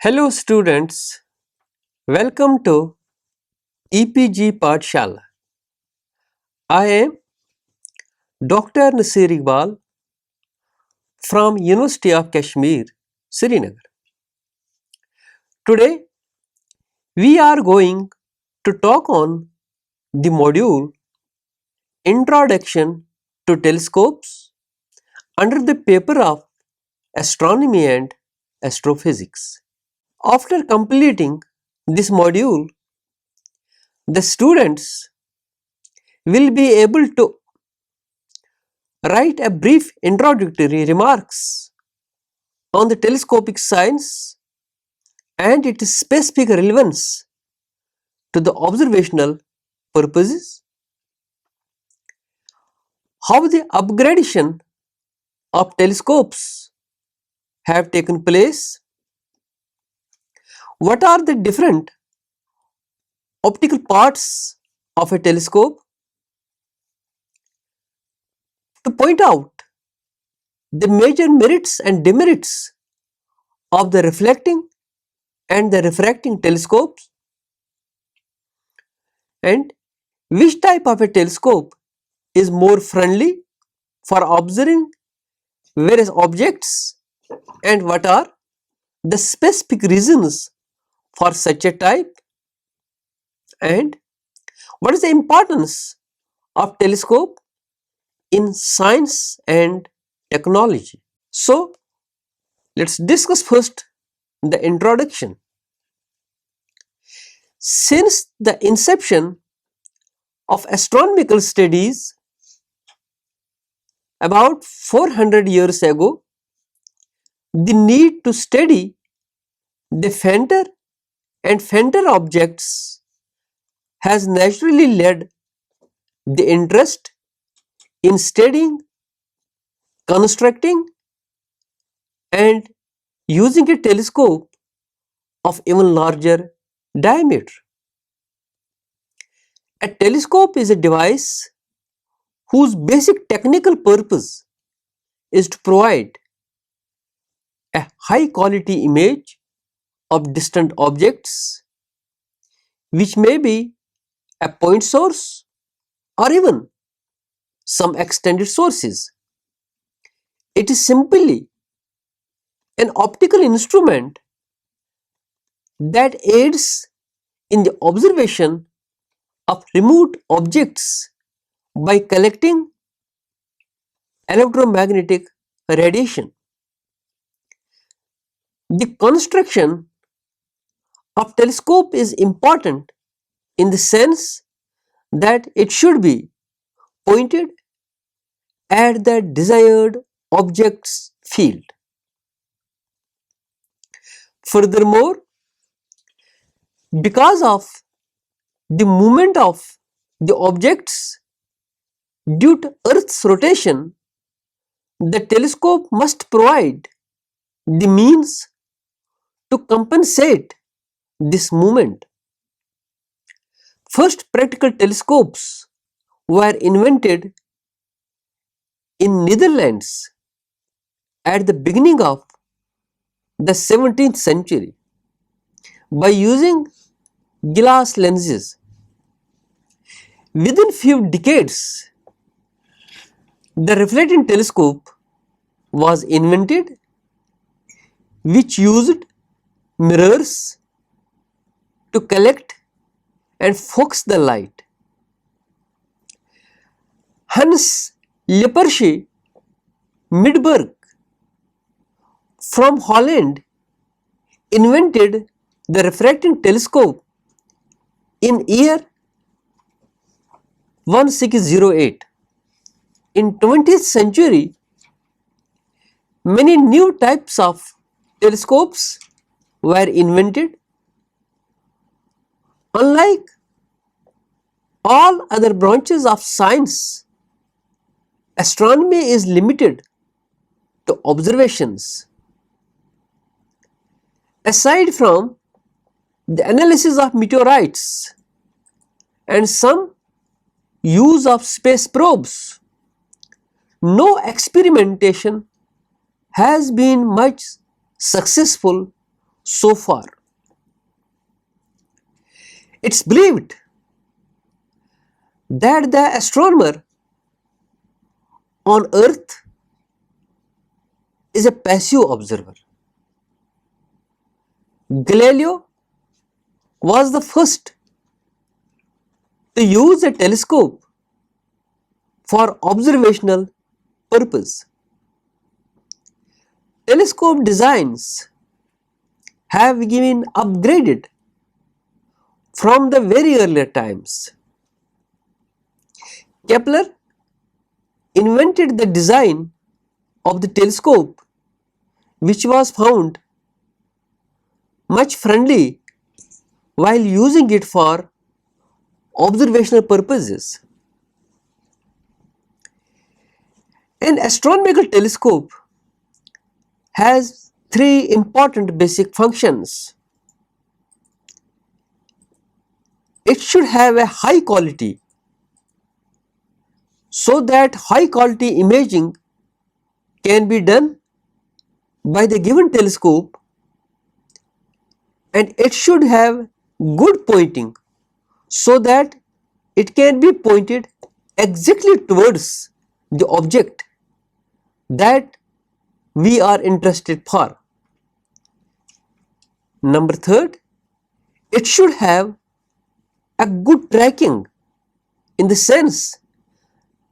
Hello students, welcome to EPG Pathshala. I am Dr. Nasir Iqbal from University of Kashmir, Srinagar. Today we are going to talk on the module Introduction to Telescopes under the paper of Astronomy and Astrophysics. After completing this module, the students will be able to write a brief introductory remarks on the telescopic science and its specific relevance to the observational purposes, how the upgradation of telescopes have taken place, what are the different optical parts of a telescope, to point out the major merits and demerits of the reflecting and the refracting telescopes, and which type of a telescope is more friendly for observing various objects and what are the specific reasons for such a type, and what is the importance of telescope in science and technology. So let's discuss first the introduction. Since the inception of astronomical studies about 400 years ago, the need to study the fainter and fainter objects has naturally led the interest in studying, constructing and using a telescope of even larger diameter. A telescope is a device whose basic technical purpose is to provide a high quality image of distant objects, which may be a point source or even some extended sources. It is simply an optical instrument that aids in the observation of remote objects by collecting electromagnetic radiation. The construction of telescope is important in the sense that it should be pointed at the desired object's field. Furthermore, because of the movement of the objects due to Earth's rotation, the telescope must provide the means to compensate this movement. First practical telescopes were invented in Netherlands at the beginning of the 17th century by using glass lenses. Within few decades, the reflecting telescope was invented, which used mirrors to collect and focus the light. Hans Lippershey Midberg from Holland invented the refracting telescope in year 1608. In 20th century, many new types of telescopes were invented. Unlike all other branches of science, astronomy is limited to observations. Aside from the analysis of meteorites and some use of space probes, no experimentation has been much successful so far. It's believed that the astronomer on Earth is a passive observer. Galileo was the first to use a telescope for observational purpose. Telescope designs have been upgraded from the very earlier times. Kepler invented the design of the telescope, which was found much friendly while using it for observational purposes. An astronomical telescope has three important basic functions. It should have a high quality so that high quality imaging can be done by the given telescope, and it should have good pointing so that it can be pointed exactly towards the object that we are interested for. Number third, it should have a good tracking, in the sense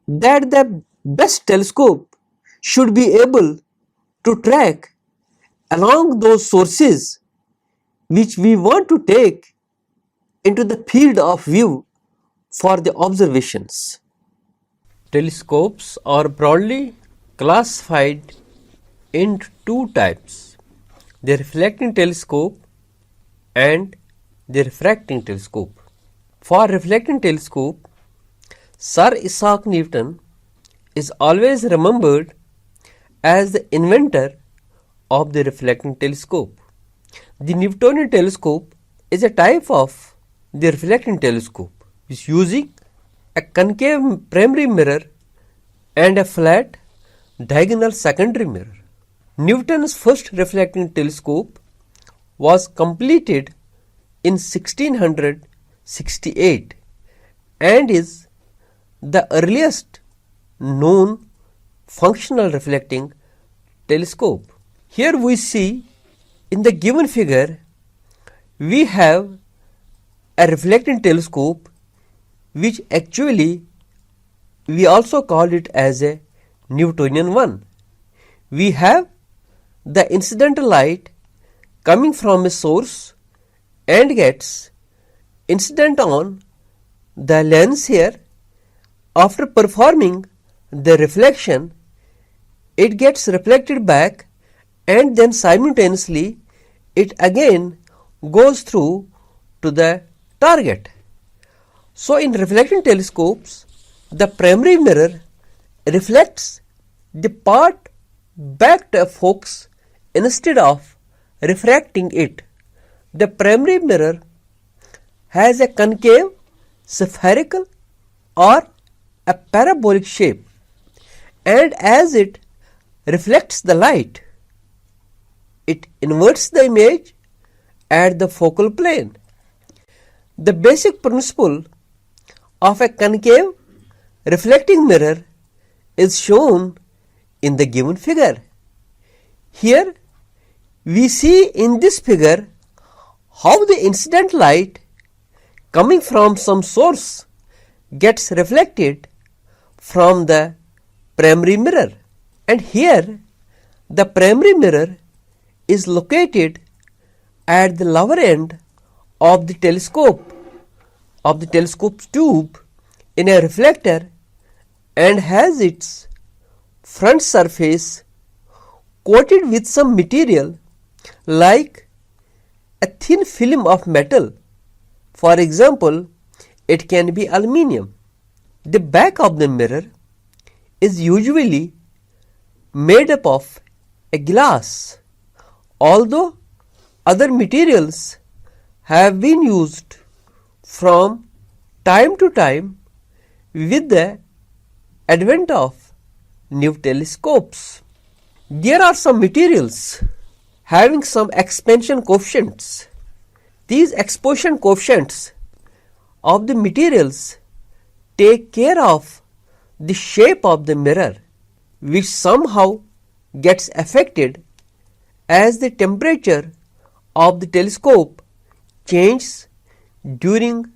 that the best telescope should be able to track along those sources which we want to take into the field of view for the observations. Telescopes are broadly classified into two types: the reflecting telescope and the refracting telescope. For reflecting telescope, Sir Isaac Newton is always remembered as the inventor of the reflecting telescope. The Newtonian telescope is a type of the reflecting telescope, which using a concave primary mirror and a flat diagonal secondary mirror. Newton's first reflecting telescope was completed in 1668 and is the earliest known functional reflecting telescope. Here we see, in the given figure, we have a reflecting telescope, which actually we also call it as a Newtonian one. We have the incidental light coming from a source and gets incident on the lens here. After performing the reflection, it gets reflected back, and then simultaneously it again goes through to the target. So in reflecting telescopes, the primary mirror reflects the part back to a focus instead of refracting it. The primary mirror has a concave, spherical or a parabolic shape, and as it reflects the light, it inverts the image at the focal plane. The basic principle of a concave reflecting mirror is shown in the given figure. Here we see in this figure how the incident light coming from some source gets reflected from the primary mirror, and here the primary mirror is located at the lower end of the telescope's tube in a reflector, and has its front surface coated with some material like a thin film of metal. For example, it can be aluminium. The back of the mirror is usually made up of a glass, although other materials have been used from time to time with the advent of new telescopes. There are some materials having some expansion coefficients. These expansion coefficients of the materials take care of the shape of the mirror, which somehow gets affected as the temperature of the telescope changes during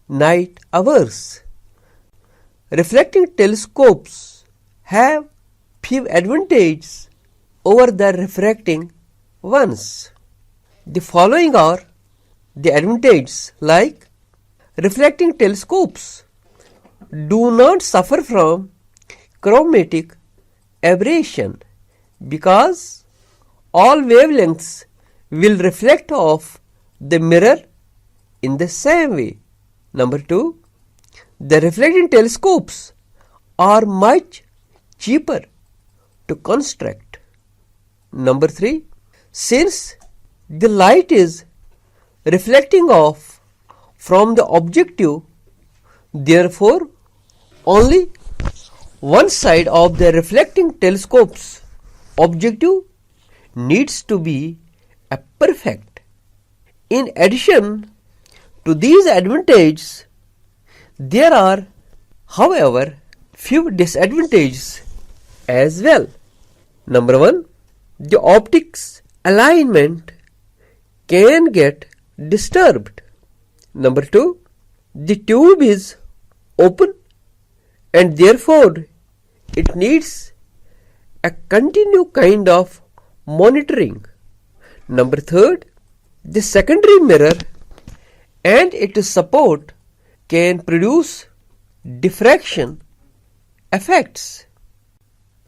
night hours. Reflecting telescopes have few advantages over the refracting ones. The following are the advantages, like reflecting telescopes do not suffer from chromatic aberration because all wavelengths will reflect off the mirror in the same way. Number 2, the reflecting telescopes are much cheaper to construct. Number 3, since the light is reflecting off from the objective, therefore only one side of the reflecting telescope's objective needs to be perfect. In addition to these advantages, there are, however, few disadvantages as well. Number 1, the optics alignment can get disturbed. Number 2, the tube is open and therefore it needs a continued kind of monitoring. Number 3, the secondary mirror and its support can produce diffraction effects.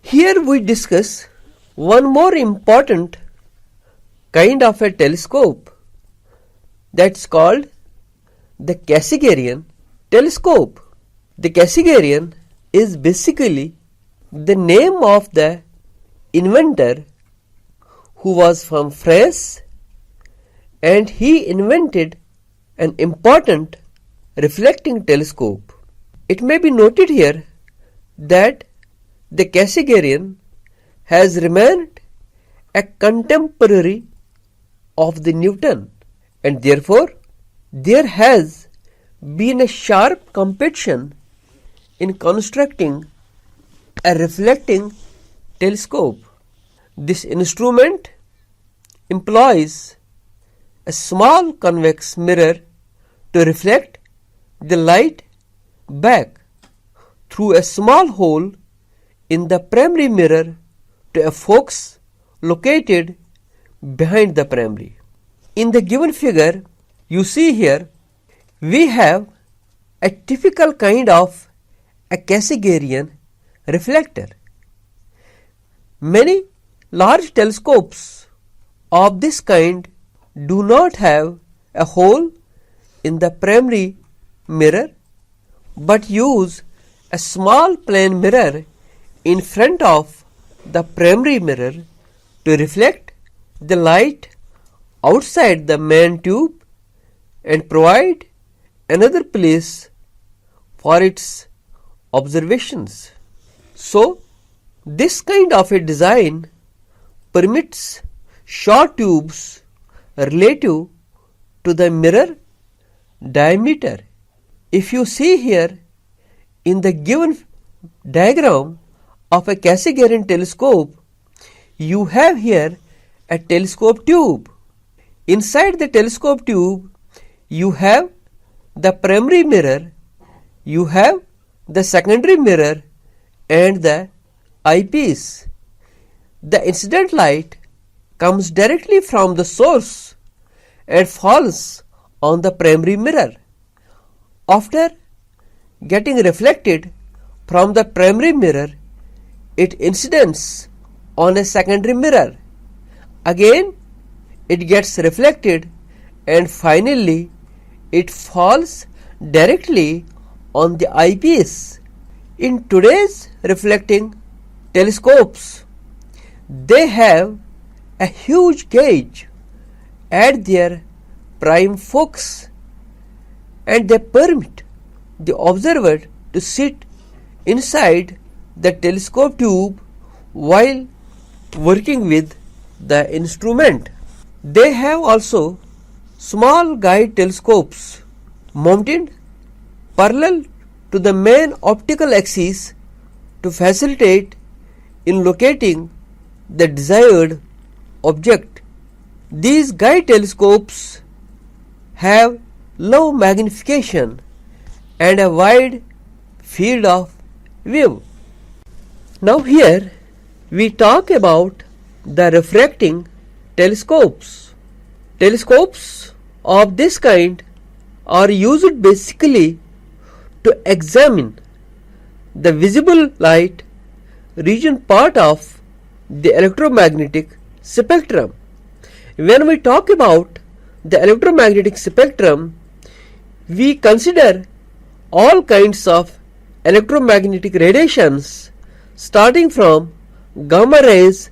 Here we discuss one more important kind of a telescope, that's called the Cassian Telescope. The Cassian is basically the name of the inventor who was from France, and he invented an important reflecting telescope. It may be noted here that the Cassian has remained a contemporary of the Newton, and therefore there has been a sharp competition in constructing a reflecting telescope. This instrument employs a small convex mirror to reflect the light back through a small hole in the primary mirror to a focus located behind the primary. In the given figure you see here, we have a typical kind of a Cassian reflector. Many large telescopes of this kind do not have a hole in the primary mirror but use a small plane mirror in front of the primary mirror to reflect the light outside the main tube and provide another place for its observations. So, this kind of a design permits short tubes relative to the mirror diameter. If you see here in the given diagram of a Cassian telescope, you have here a telescope tube. Inside the telescope tube, you have the primary mirror, you have the secondary mirror and the eyepiece. The incident light comes directly from the source and falls on the primary mirror. After getting reflected from the primary mirror, it incidents on a secondary mirror. Again, it gets reflected and finally it falls directly on the eyepiece. In today's reflecting telescopes, they have a huge gauge at their prime focus and they permit the observer to sit inside the telescope tube while working with the instrument. They have also small guide telescopes mounted parallel to the main optical axis to facilitate in locating the desired object. These guide telescopes have low magnification and a wide field of view. Now here we talk about the refracting telescopes. Telescopes of this kind are used basically to examine the visible light region part of the electromagnetic spectrum. When we talk about the electromagnetic spectrum, we consider all kinds of electromagnetic radiations starting from gamma rays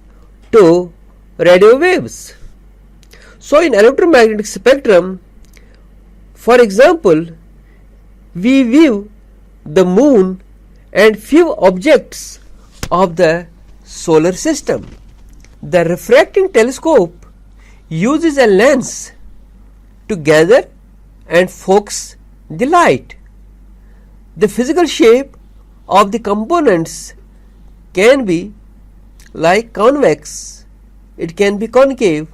to radio waves. So in electromagnetic spectrum, for example, we view the moon and few objects of the solar system. The refracting telescope uses a lens to gather and focus the light. The physical shape of the components can be like convex, it can be concave,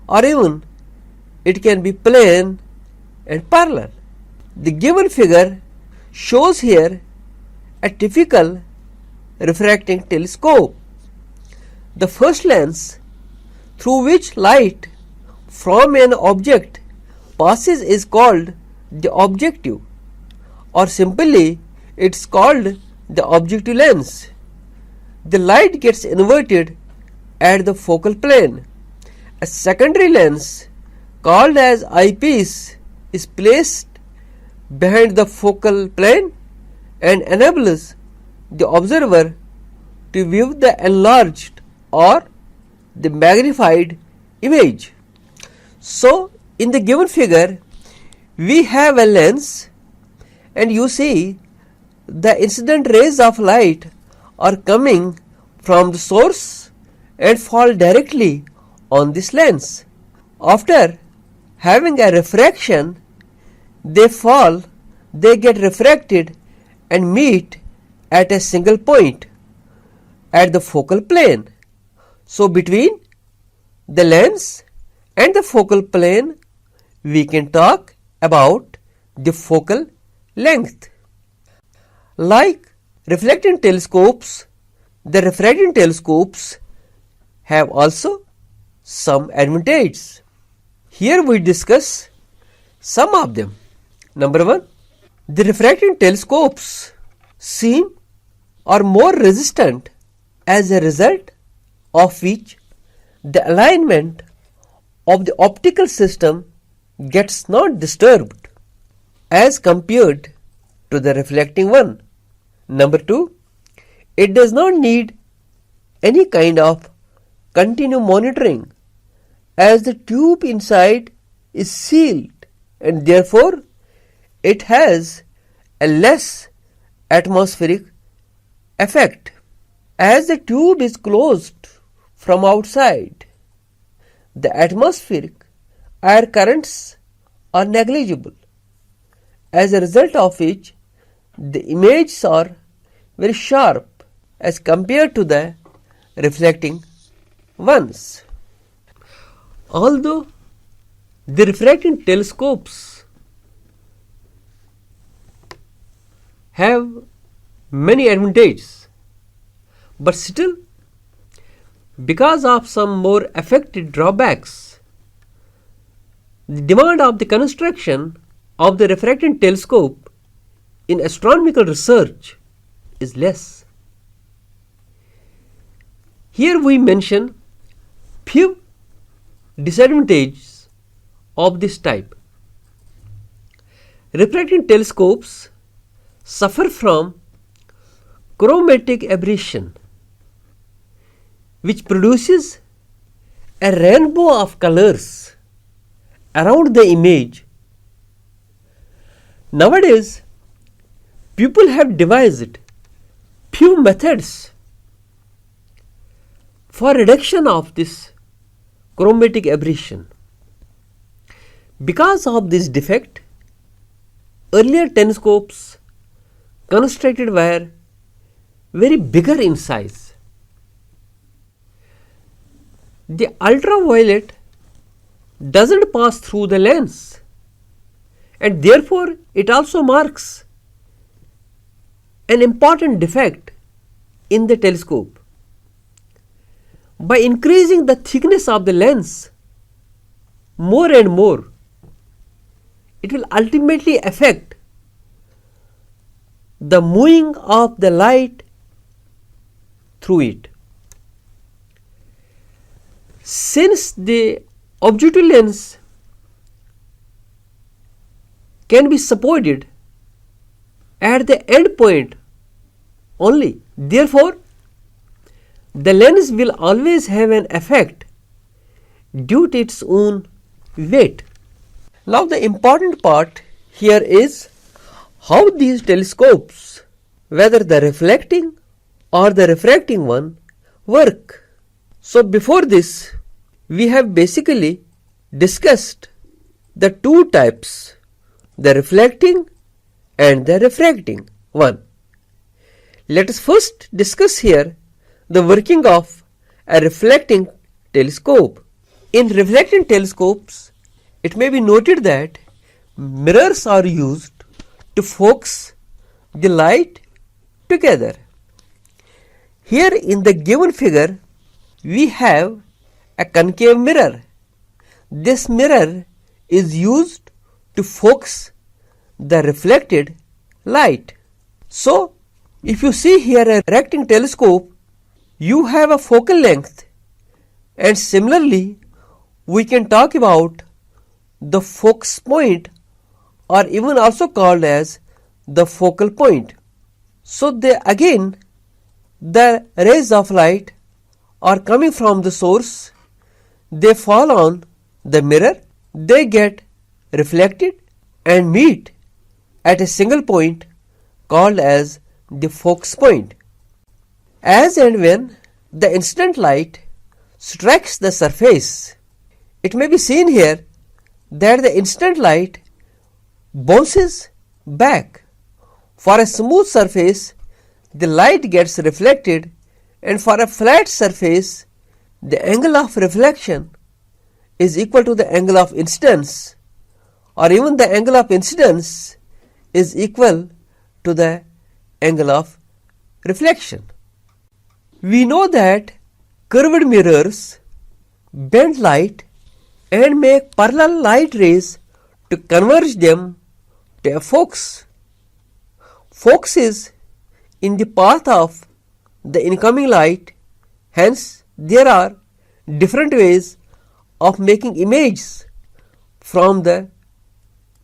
or even it can be plane and parallel. The given figure shows here a typical refracting telescope. The first lens through which light from an object passes is called the objective, or simply it's called the objective lens. The light gets inverted at the focal plane. A secondary lens called as eyepiece is placed behind the focal plane and enables the observer to view the enlarged or the magnified image. So in the given figure we have a lens, and you see the incident rays of light are coming from the source and fall directly on this lens. After having a refraction, they get refracted and meet at a single point at the focal plane. So between the lens and the focal plane we can talk about the focal length. Like reflecting telescopes, the refracting telescopes have also some advantages. Here we discuss some of them. Number 1, the refracting telescopes seem are more resistant, as a result of which the alignment of the optical system gets not disturbed as compared to the reflecting one. Number 2, it does not need any kind of continuous monitoring, as the tube inside is sealed and therefore it has a less atmospheric effect. As the tube is closed from outside, the atmospheric air currents are negligible, as a result of which the images are very sharp as compared to the reflecting ones. Although the refracting telescopes have many advantages, but still, because of some more affected drawbacks, the demand of the construction of the refracting telescope in astronomical research is less. Here we mention few disadvantages of this type. Refracting telescopes suffer from chromatic aberration, which produces a rainbow of colors around the image. Nowadays, people have devised few methods for reduction of this chromatic aberration. Because of this defect, earlier telescopes constructed were very bigger in size. The ultraviolet doesn't pass through the lens, and therefore it also marks an important defect in the telescope. By increasing the thickness of the lens more and more, it will ultimately affect the moving of the light through it. Since the objective lens can be supported at the end point only, therefore the lens will always have an effect due to its own weight. Now the important part here is how these telescopes, whether the reflecting or the refracting one, work. So before this, we have basically discussed the two types, the reflecting and the refracting one. Let us first discuss here the working of a reflecting telescope. In reflecting telescopes, it may be noted that mirrors are used to focus the light together. Here in the given figure, we have a concave mirror. This mirror is used to focus the reflected light. So, if you see here a refracting telescope, you have a focal length, and similarly we can talk about the focus point, or even also called as the focal point. So again the rays of light are coming from the source, they fall on the mirror, they get reflected and meet at a single point called as the focus point. As and when the incident light strikes the surface, it may be seen here that the incident light bounces back. For a smooth surface, the light gets reflected, and for a flat surface, the angle of reflection is equal to the angle of incidence, or even the angle of incidence is equal to the angle of reflection. We know that curved mirrors bend light and make parallel light rays to converge them to a focus. Focus is in the path of the incoming light, hence there are different ways of making images from the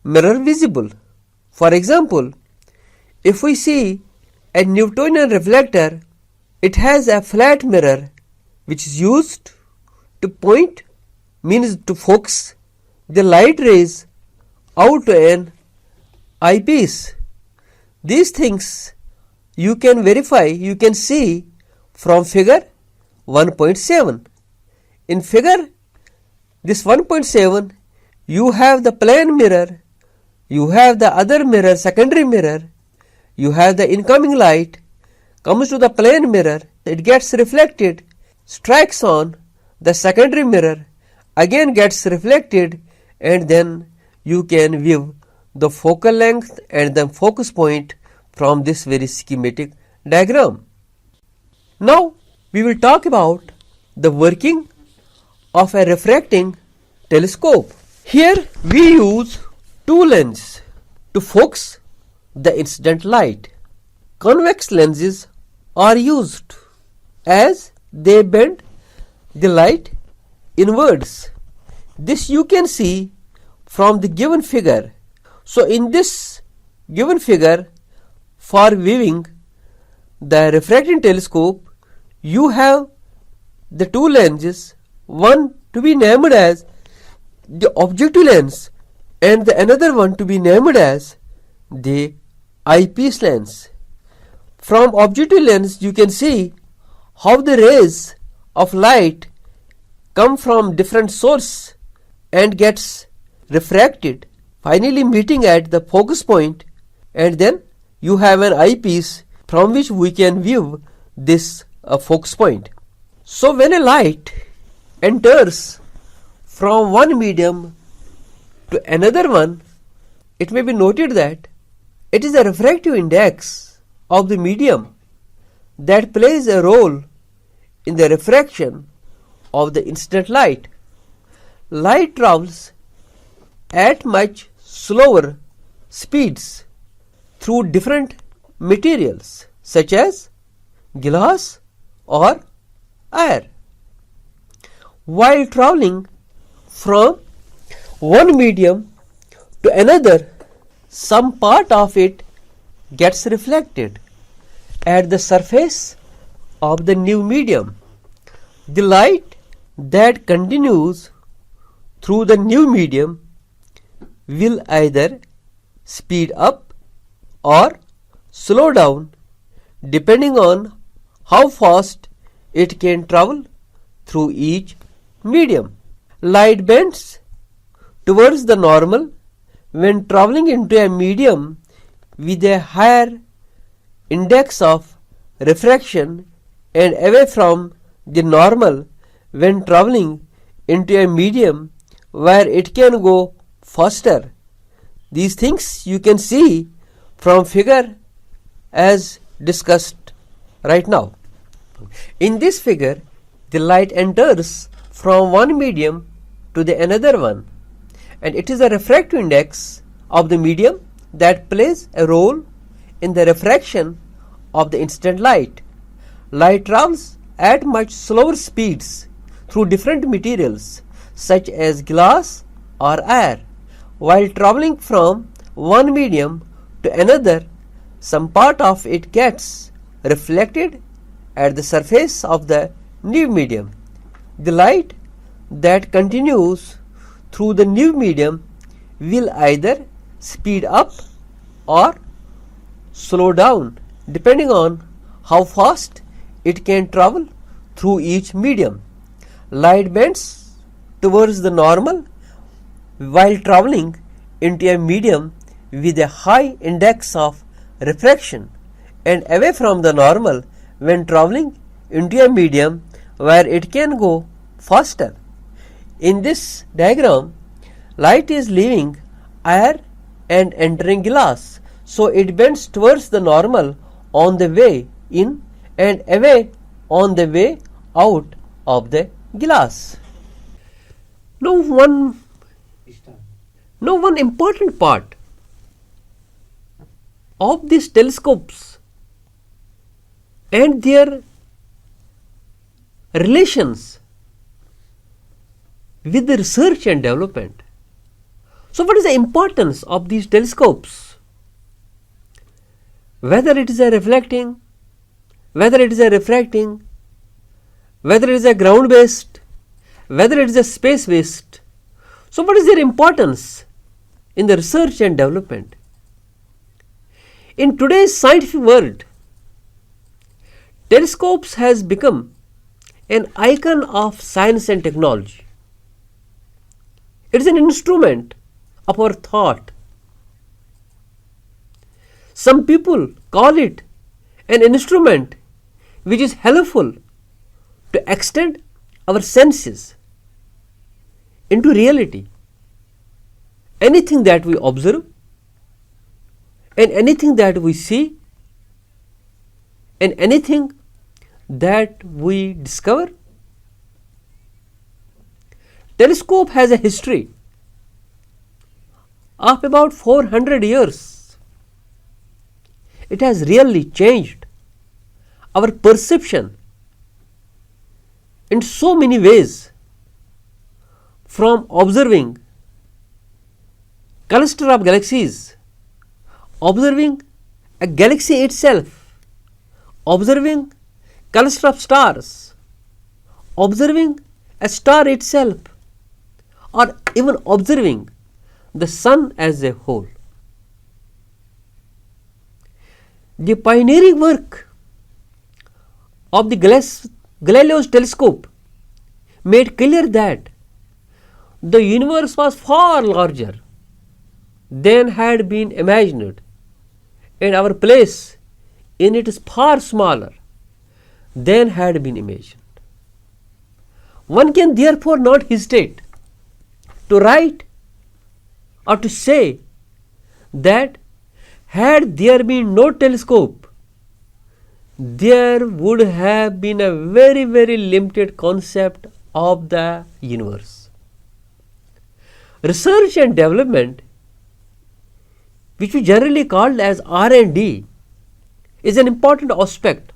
mirror visible. For example, if we see a Newtonian reflector, it has a flat mirror which is used to point, means to focus the light rays out to an eyepiece. These things you can verify, you can see from figure 1.7. In figure this 1.7, you have the plane mirror, you have the other mirror, secondary mirror, you have the incoming light, comes to the plane mirror, it gets reflected, strikes on the secondary mirror, again gets reflected, and then you can view the focal length and the focus point from this very schematic diagram. Now we will talk about the working of a refracting telescope. Here we use two lenses to focus the incident light. Convex lenses are used as they bend the light inwards. This you can see from the given figure. So in this given figure, for viewing the refracting telescope, you have the two lenses, one to be named as the objective lens and the another one to be named as the eyepiece lens. From objective lens you can see how the rays of light come from different source and gets refracted, finally meeting at the focus point, and then you have an eyepiece from which we can view this focus point. So when a light enters from one medium to another one, it may be noted that it is the refractive index of the medium that plays a role in the refraction of the incident light. Light travels at much slower speeds through different materials such as glass or air. While traveling from one medium to another, some part of it gets reflected at the surface of the new medium. The light that continues through the new medium will either speed up or slow down depending on how fast it can travel through each medium. Light bends towards the normal when traveling into a medium with a higher index of refraction and away from the normal when traveling into a medium where it can go faster. These things you can see from figure as discussed right now. In this figure, the light enters from one medium to the another one, and it is the refractive index of the medium that plays a role in the refraction of the incident light. Light travels at much slower speeds through different materials such as glass or air. While traveling from one medium to another, some part of it gets reflected at the surface of the new medium. The light that continues through the new medium will either speed up or slow down depending on how fast it can travel through each medium. Light bends towards the normal while traveling into a medium with a high index of refraction and away from the normal when traveling into a medium where it can go faster. In this diagram, light is leaving air and entering glass, so it bends towards the normal on the way in and away on the way out of the glass. Now one important part of these telescopes and their relations with the research and development. So what is the importance of these telescopes? Whether it is a reflecting, whether it is a refracting, whether it is a ground based, whether it is a space based. So what is their importance in the research and development? In today's scientific world, telescopes has become an icon of science and technology. It is an instrument of our thought. Some people call it an instrument which is helpful to extend our senses into reality. Anything that we observe and anything that we see and anything that we discover. Telescope has a history of about 400 years. It has really changed our perception in so many ways, from observing cluster of galaxies, observing a galaxy itself, observing cluster of stars, observing a star itself, or even observing the sun as a whole. The pioneering work of the Galileo's telescope made clear that the universe was far larger than had been imagined, and our place in it is far smaller than had been imagined. One can therefore not hesitate to write or to say that had there been no telescope, there would have been a very, very limited concept of the universe. Research and development, which we generally call as R&D, is an important aspect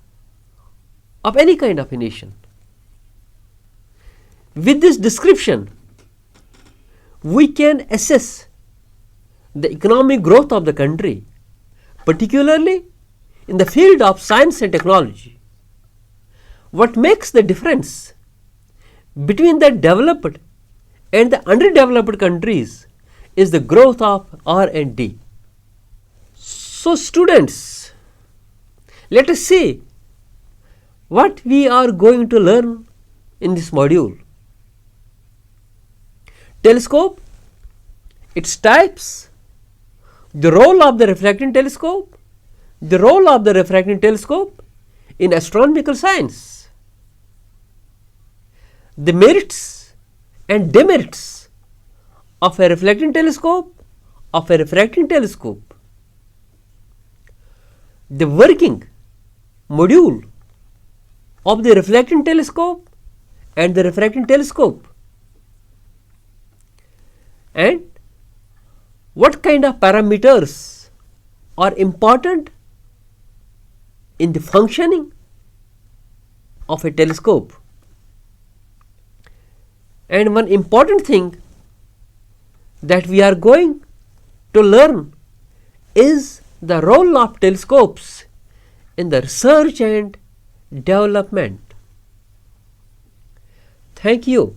of any kind of a nation. With this description, we can assess the economic growth of the country, particularly in the field of science and technology. What makes the difference between the developed and the underdeveloped countries is the growth of R&D. So students, let us see what we are going to learn in this module. Telescope, its types, the role of the refracting telescope, the role of the refracting telescope in astronomical science, the merits and demerits of a reflecting telescope, the working module of the reflecting telescope and the refracting telescope, and what kind of parameters are important in the functioning of a telescope. And one important thing that we are going to learn is the role of telescopes in the research and development. Thank you.